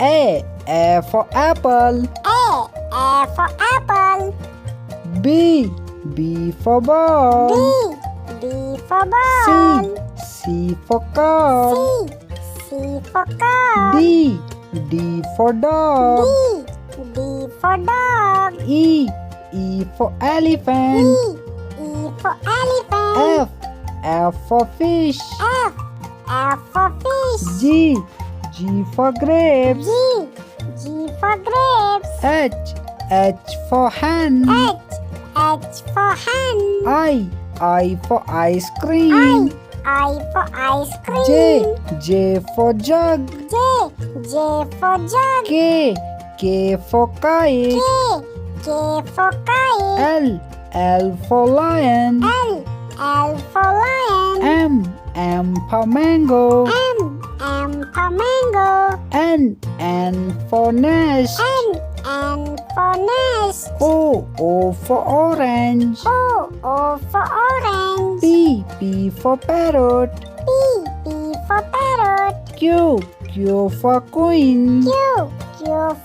A for apple. A for apple. B for ball. B for ball. C for car. C for car. D for dog. D for dog. E for elephant. E for elephant. F for fish. F for fish. G for grapes. G for grapes. H for hen. H for hen. I for ice cream. I for ice cream. J for jug. J for jug. K for kite. K for kite. L for lion. L for lion. M for mango. M for mango. N for nest. N for nest. O for orange. O for orange. P for parrot. P for parrot. Q for queen. Q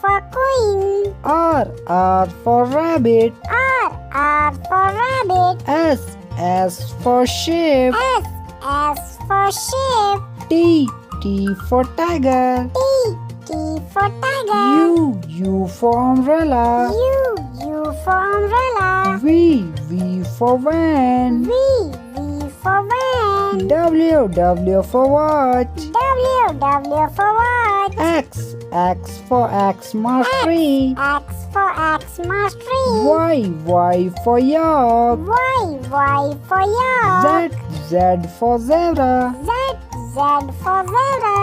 for queen. R for rabbit. R for rabbit. S for sheep. S for sheep. T for tiger. T for tiger. U for umbrella. U for umbrella. V for van. V for van. W for watch. W for watch. X for Xmas tree. X for Xmas tree. Y for yak. Y for yak. Z for zebra. Z for zebra.